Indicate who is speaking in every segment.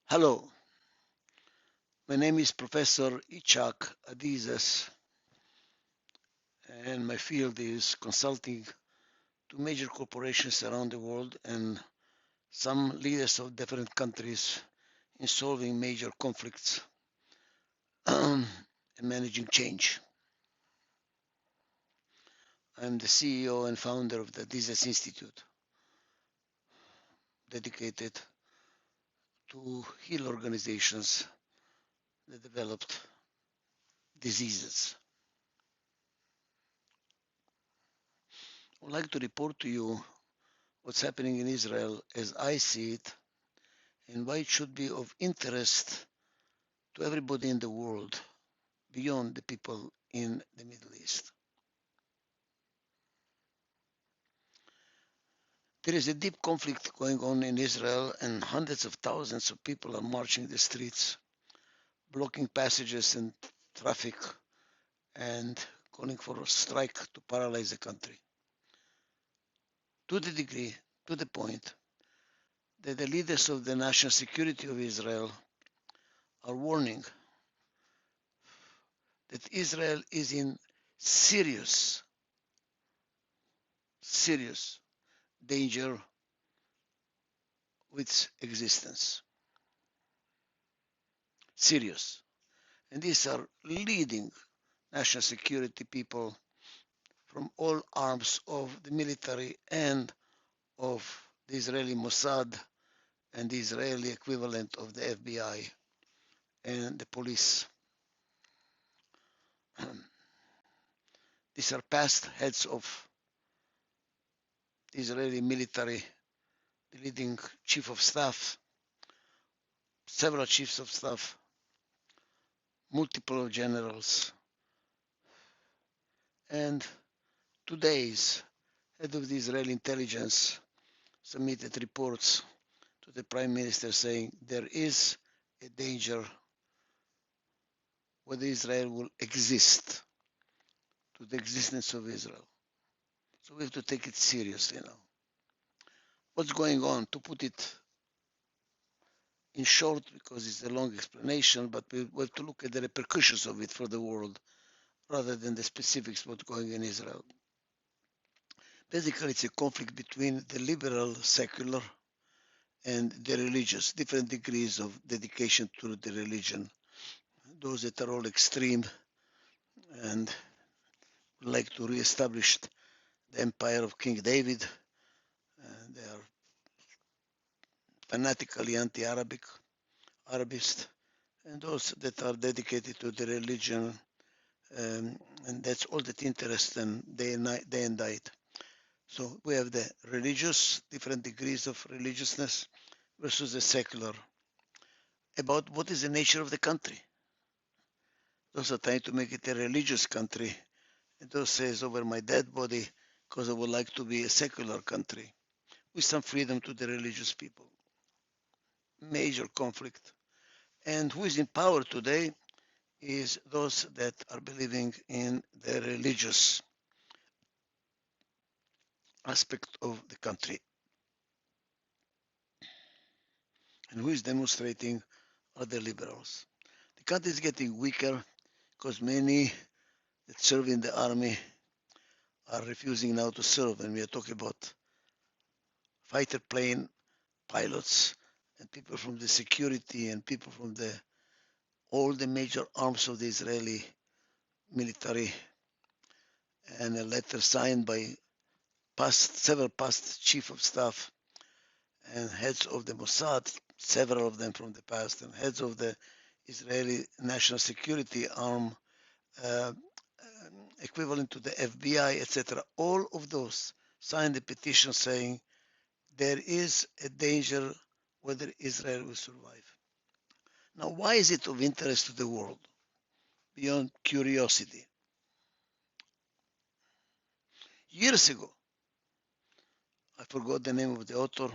Speaker 1: Hello, my name is Professor Ichak Adizes, and my field is consulting to major corporations around the world and some leaders of different countries in solving major conflicts and managing change. I'm the CEO and founder of the Adizes Institute, dedicated to heal organizations that developed diseases. I would like to report to you what's happening in Israel as I see it and why it should be of interest to everybody in the world beyond the people in the Middle East. There is a deep conflict going on in Israel, and hundreds of thousands of people are marching the streets, blocking passages and traffic, and calling for a strike to paralyze the country. To the degree, to the point, that the leaders of the national security of Israel are warning that Israel is in serious, serious danger with its existence. Serious. And these are leading national security people from all arms of the military and of the Israeli Mossad and the Israeli equivalent of the FBI and the police. These are past heads of the Israeli military, the leading chief of staff, several chiefs of staff, multiple generals, and today's head of the Israeli intelligence submitted reports to the prime minister saying there is a danger whether Israel will exist, to the existence of Israel. So we have to take it seriously now. What's going on? To put it in short, because it's a long explanation, but we have to look at the repercussions of it for the world rather than the specifics of what's going on in Israel. Basically, it's a conflict between the liberal secular and the religious, different degrees of dedication to the religion. Those that are all extreme and like to re-establish the empire of King David. They are fanatically anti-Arabic, Arabist, and those that are dedicated to the religion, and that's all that interests them day and night. So we have the religious, different degrees of religiousness versus the secular. About what is the nature of the country. Those are trying to make it a religious country, and those says over my dead body because I would like to be a secular country with some freedom to the religious people. Major conflict. And who is in power today is those that are believing in the religious aspect of the country. And who is demonstrating are the liberals. The country is getting weaker because many that serve in the army are refusing now to serve. And we are talking about fighter plane pilots and people from the security and people from all the major arms of the Israeli military, and a letter signed by several past chief of staff and heads of the Mossad, several of them from the past, and heads of the Israeli national security arm, uh, equivalent to the FBI, etc. All of those signed a petition saying there is a danger whether Israel will survive. Now, why is it of interest to the world beyond curiosity? Years ago, I forgot the name of the author.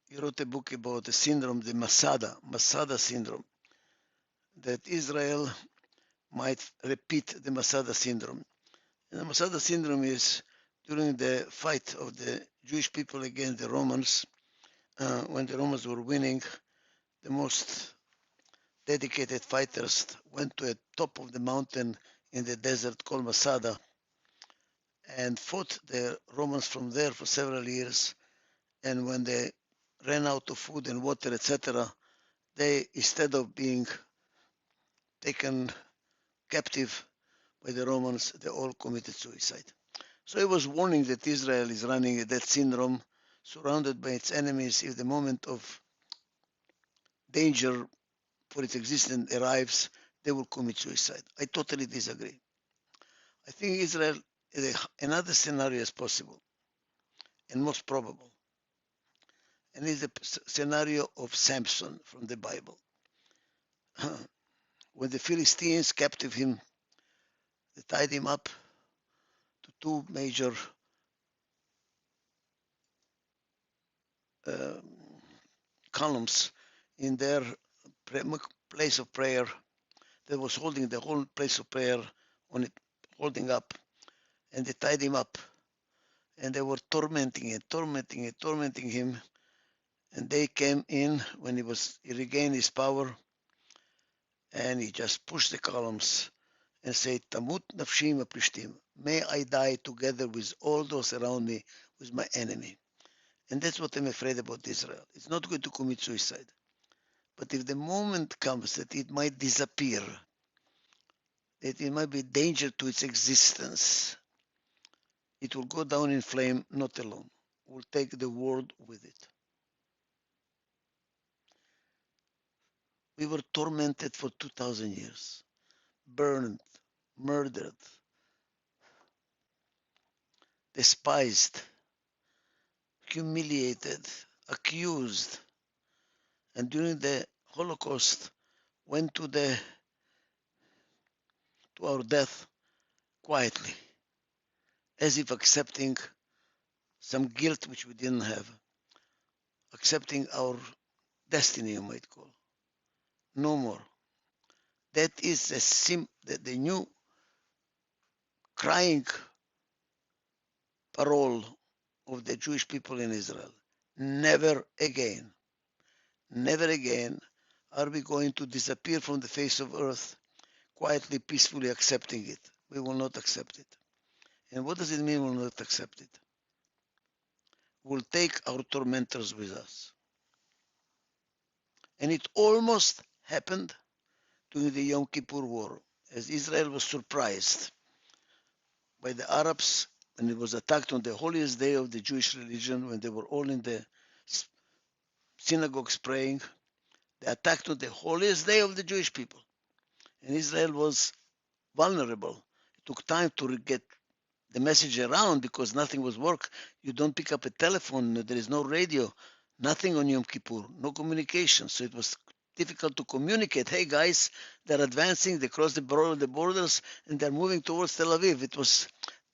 Speaker 1: He wrote a book about the syndrome, the Masada syndrome, that Israel might repeat the Masada syndrome. And the Masada syndrome is during the fight of the Jewish people against the Romans, when the Romans were winning, the most dedicated fighters went to the top of the mountain in the desert called Masada and fought the Romans from there for several years. And when they ran out of food and water, etc., they, instead of being taken captive by the Romans, they all committed suicide. So he was warning that Israel is running a death syndrome, surrounded by its enemies. If the moment of danger for its existence arrives, they will commit suicide. I totally disagree. I think Israel, another scenario is possible and most probable, and is the scenario of Samson from the Bible. When the Philistines captive him, they tied him up to two major columns in their place of prayer that was holding the whole place of prayer on it, holding up, and they tied him up, and they were tormenting him, and they came in when he regained his power, and he just pushed the columns and said, Tamut nafshim aplishtim, may I die together with all those around me, with my enemy. And that's what I'm afraid about Israel. It's not going to commit suicide. But if the moment comes that it might disappear, that it might be danger to its existence, it will go down in flame, not alone. It will take the world with it. We were tormented for 2,000 years, burned, murdered, despised, humiliated, accused, and during the Holocaust went to our death quietly, as if accepting some guilt which we didn't have, accepting our destiny, you might call. No more. That is the new crying parole of the Jewish people in Israel. Never again, never again are we going to disappear from the face of earth, quietly, peacefully accepting it. We will not accept it. And what does it mean we will not accept it? We'll take our tormentors with us. And it almost happened during the Yom Kippur War, as Israel was surprised by the Arabs when it was attacked on the holiest day of the Jewish religion, when they were all in the synagogues praying. They attacked on the holiest day of the Jewish people. And Israel was vulnerable. It took time to get the message around because nothing was work. You don't pick up a telephone, there is no radio, nothing on Yom Kippur, no communication. So it was difficult to communicate. Hey guys, they're advancing, they crossed the borders, and they're moving towards Tel Aviv. It was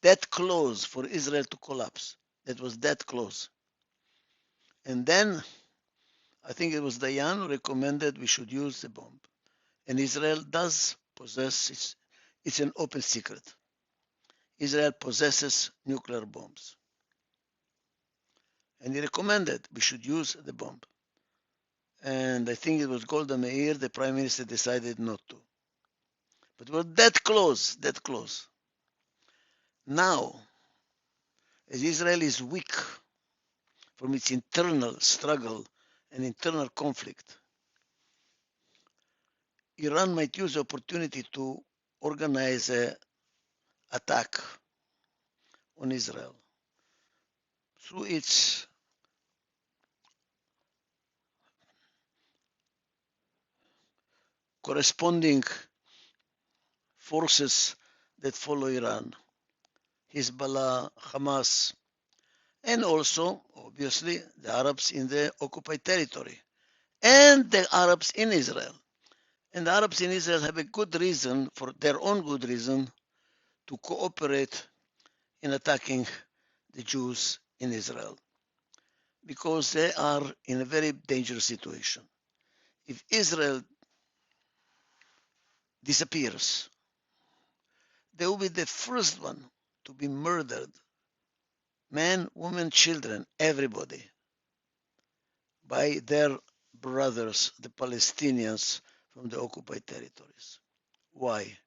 Speaker 1: that close for Israel to collapse. It was that close. And then I think it was Dayan who recommended we should use the bomb. And Israel does possess, it's an open secret. Israel possesses nuclear bombs. And he recommended we should use the bomb. And I think it was Golda Meir, the prime minister, decided not to. But we're that close, that close. Now, as Israel is weak from its internal struggle and internal conflict, Iran might use the opportunity to organize an attack on Israel through its corresponding forces that follow Iran, Hezbollah, Hamas, and also, obviously, the Arabs in the occupied territory, and the Arabs in Israel. And the Arabs in Israel have a good reason, for their own good reason, to cooperate in attacking the Jews in Israel, because they are in a very dangerous situation. If Israel disappears, they will be the first one to be murdered, men, women, children, everybody, by their brothers, the Palestinians, from the occupied territories. Why?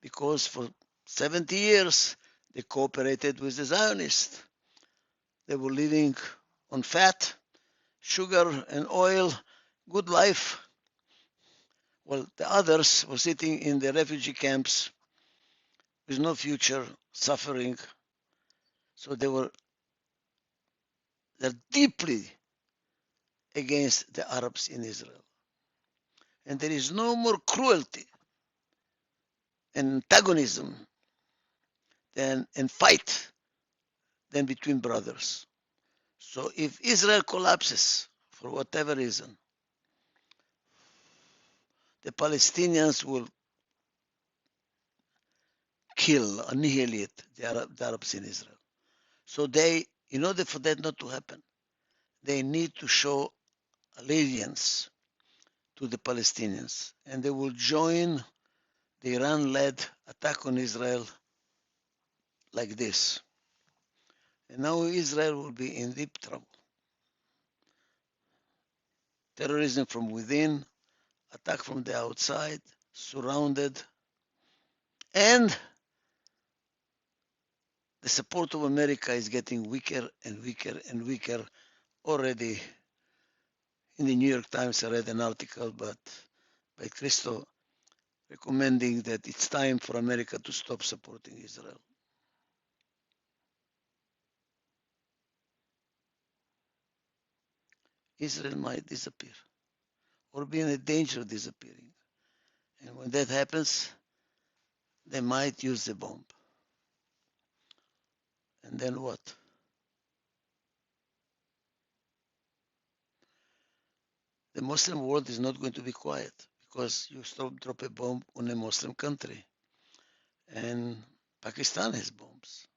Speaker 1: Because for 70 years they cooperated with the Zionists. They were living on fat, sugar, and oil, good life, while the others were sitting in the refugee camps with no future, suffering. So they're deeply against the Arabs in Israel. And there is no more cruelty and antagonism and fight than between brothers. So if Israel collapses for whatever reason, the Palestinians will kill, annihilate the Arabs in Israel. So in order for that not to happen, they need to show allegiance to the Palestinians, and they will join the Iran-led attack on Israel like this. And now Israel will be in deep trouble. Terrorism from within, attack from the outside, surrounded, and the support of America is getting weaker and weaker and weaker. Already in the New York Times, I read an article by Christo recommending that it's time for America to stop supporting Israel. Israel might disappear or be in a danger of disappearing. And when that happens, they might use the bomb. And then what? The Muslim world is not going to be quiet because you drop a bomb on a Muslim country. And Pakistan has bombs.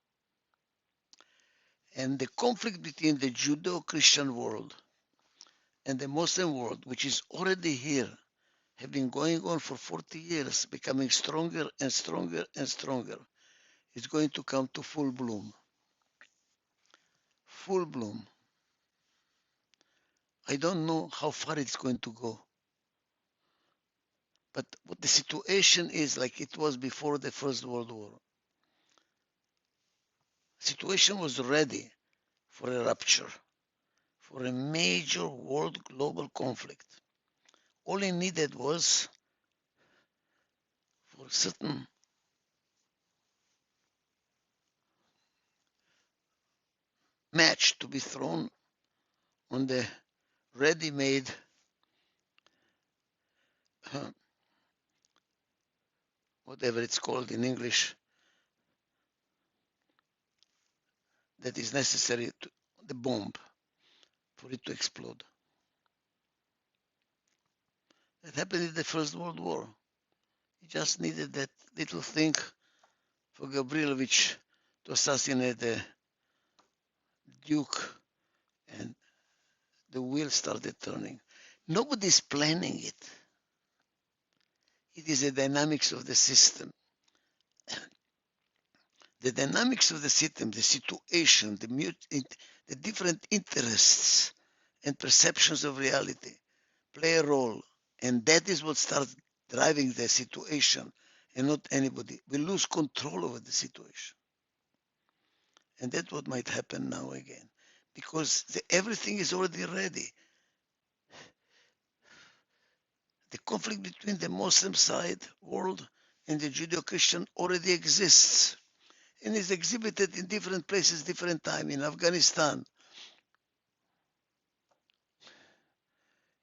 Speaker 1: And the conflict between the Judeo-Christian world and the Muslim world, which is already here, have been going on for 40 years, becoming stronger and stronger and stronger, is going to come to full bloom. Full bloom. I don't know how far it's going to go. But what the situation is like it was before the First World War. The situation was ready for a rupture, for a major world global conflict. All it needed was for a certain match to be thrown on the ready-made whatever it's called in English, that is necessary to the bomb for it to explode. That happened in the First World War. He just needed that little thing for Gabrilovich to assassinate the Duke, and the wheel started turning. Nobody's planning it. It is the dynamics of the system. The dynamics of the system, the situation, the different interests and perceptions of reality play a role. And that is what starts driving the situation and not anybody. We lose control over the situation. And that's what might happen now again. Because everything is already ready. The conflict between the Muslim side world and the Judeo-Christian already exists and is exhibited in different places, different time, in Afghanistan,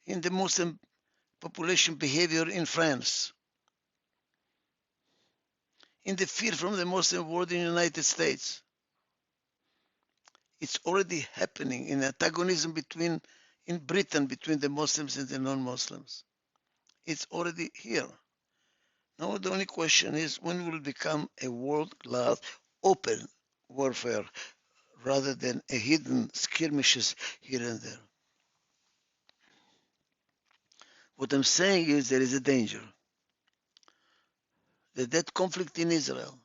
Speaker 1: in the Muslim population behavior in France, in the fear from the Muslim world in the United States. It's already happening in antagonism in Britain between the Muslims and the non-Muslims. It's already here. Now the only question is when will it become a world-class open warfare rather than a hidden skirmishes here and there. What I'm saying is there is a danger that conflict in Israel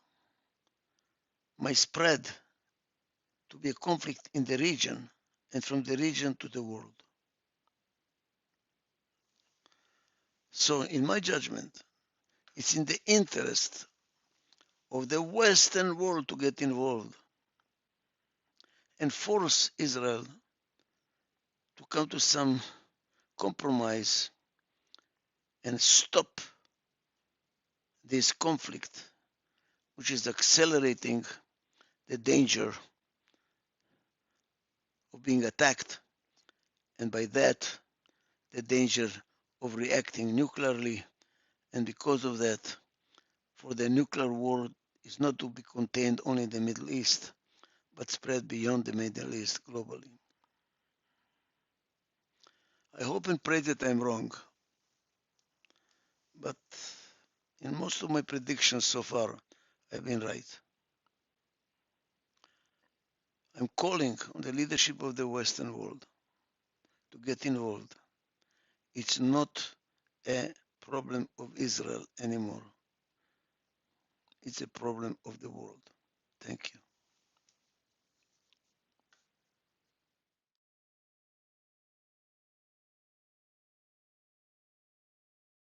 Speaker 1: might spread to be a conflict in the region and from the region to the world. So in my judgment, it's in the interest of the Western world to get involved and force Israel to come to some compromise and stop this conflict, which is accelerating the danger of being attacked, and by that, the danger of reacting nuclearly. And because of that, for the nuclear war is not to be contained only in the Middle East, but spread beyond the Middle East globally. I hope and pray that I'm wrong, but in most of my predictions so far, I've been right. I'm calling on the leadership of the Western world to get involved. It's not a problem of Israel anymore. It's a problem of the world. Thank you.